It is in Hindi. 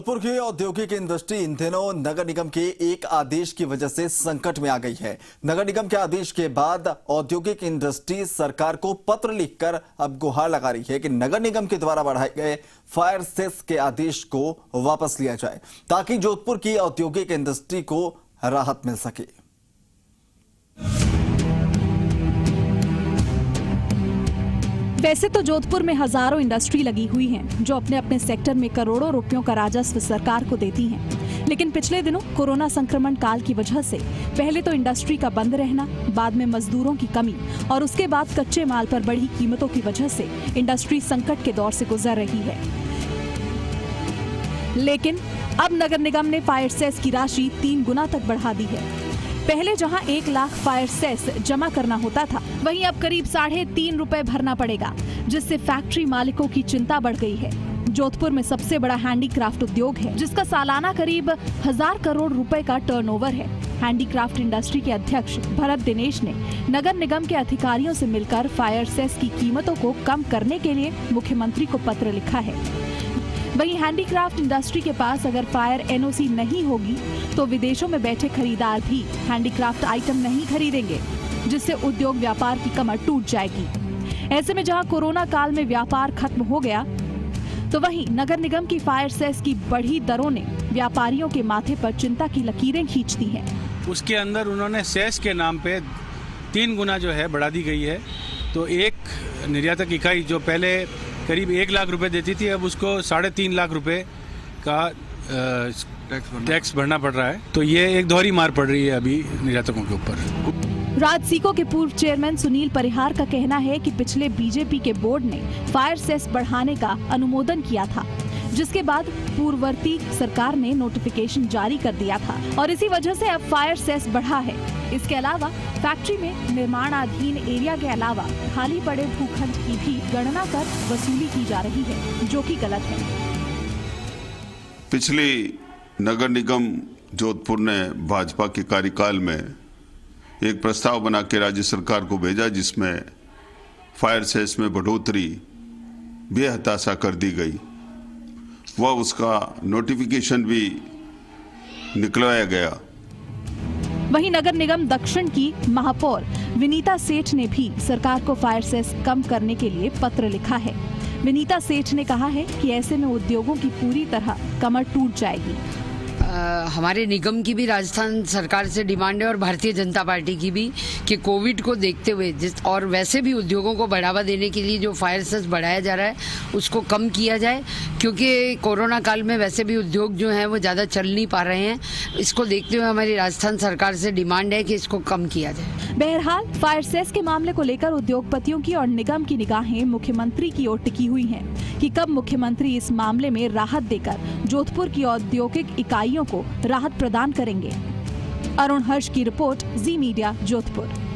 जोधपुर की औद्योगिक इंडस्ट्री इन दिनों नगर निगम के एक आदेश की वजह से संकट में आ गई है। नगर निगम के आदेश के बाद औद्योगिक इंडस्ट्री सरकार को पत्र लिखकर अब गुहार लगा रही है कि नगर निगम के द्वारा बढ़ाए गए फायर सेस के आदेश को वापस लिया जाए ताकि जोधपुर की औद्योगिक इंडस्ट्री को राहत मिल सके। वैसे तो जोधपुर में हजारों इंडस्ट्री लगी हुई हैं, जो अपने अपने सेक्टर में करोड़ों रुपयों का राजस्व सरकार को देती हैं। लेकिन पिछले दिनों कोरोना संक्रमण काल की वजह से पहले तो इंडस्ट्री का बंद रहना, बाद में मजदूरों की कमी और उसके बाद कच्चे माल पर बढ़ी कीमतों की वजह से इंडस्ट्री संकट के दौर से गुजर रही है। लेकिन अब नगर निगम ने फायर सेस की राशि 3 गुना तक बढ़ा दी है। पहले जहां 1 लाख फायर सेस जमा करना होता था, वहीं अब करीब 3.5 रुपए भरना पड़ेगा, जिससे फैक्ट्री मालिकों की चिंता बढ़ गई है। जोधपुर में सबसे बड़ा हैंडीक्राफ्ट उद्योग है, जिसका सालाना करीब 1000 करोड़ रुपए का टर्नओवर है। हैंडीक्राफ्ट इंडस्ट्री के अध्यक्ष भरत दिनेश ने नगर निगम के अधिकारियों से मिलकर फायर सेस की कीमतों को कम करने के लिए मुख्यमंत्री को पत्र लिखा है। वहीं हैंडीक्राफ्ट इंडस्ट्री के पास अगर फायर एनओसी नहीं होगी तो विदेशों में बैठे खरीदार भी हैंडीक्राफ्ट आइटम नहीं खरीदेंगे, जिससे उद्योग व्यापार की कमर टूट जाएगी। ऐसे में जहां कोरोना काल में व्यापार खत्म हो गया, तो वहीं नगर निगम की फायर सेस की बढ़ी दरों ने व्यापारियों के माथे पर चिंता की लकीरें खींच दी हैं। उसके अंदर उन्होंने सेस के नाम पे 3 गुना जो है बढ़ा दी गई है। तो एक निर्यातक इकाई जो पहले करीब 1 लाख रुपए देती थी, अब उसको 3.5 लाख रुपए का टैक्स भरना पड़ रहा है। तो ये एक दोहरी मार पड़ रही है अभी निर्यातकों के ऊपर। राजसीको के पूर्व चेयरमैन सुनील परिहार का कहना है कि पिछले बीजेपी के बोर्ड ने फायर सेस बढ़ाने का अनुमोदन किया था, जिसके बाद पूर्ववर्ती सरकार ने नोटिफिकेशन जारी कर दिया था और इसी वजह से अब फायर सेस बढ़ा है। इसके अलावा फैक्ट्री में निर्माणाधीन एरिया के अलावा खाली पड़े भूखंड की भी गणना कर वसूली की जा रही है, जो कि गलत है। पिछली नगर निगम जोधपुर ने भाजपा के कार्यकाल में एक प्रस्ताव बना के राज्य सरकार को भेजा, जिसमें फायर सेस में बढ़ोतरी बेहताशा कर दी गई। वह उसका नोटिफिकेशन भी निकलवाया गया। वहीं नगर निगम दक्षिण की महापौर विनीता सेठ ने भी सरकार को फायर सेस कम करने के लिए पत्र लिखा है। विनीता सेठ ने कहा है कि ऐसे में उद्योगों की पूरी तरह कमर टूट जाएगी। हमारे निगम की भी राजस्थान सरकार से डिमांड है और भारतीय जनता पार्टी की भी कि कोविड को देखते हुए और वैसे भी उद्योगों को बढ़ावा देने के लिए जो फायर सेस बढ़ाया जा रहा है उसको कम किया जाए, क्योंकि कोरोना काल में वैसे भी उद्योग जो हैं वो ज़्यादा चल नहीं पा रहे हैं। इसको देखते हुए हमारी राजस्थान सरकार से डिमांड है कि इसको कम किया जाए। बहरहाल फायर सेस के मामले को लेकर उद्योगपतियों की और निगम की निगाहें मुख्यमंत्री की ओर टिकी हुई हैं कि कब मुख्यमंत्री इस मामले में राहत देकर जोधपुर की औद्योगिक इकाइयों को राहत प्रदान करेंगे। अरुण हर्ष की रिपोर्ट, जी मीडिया जोधपुर।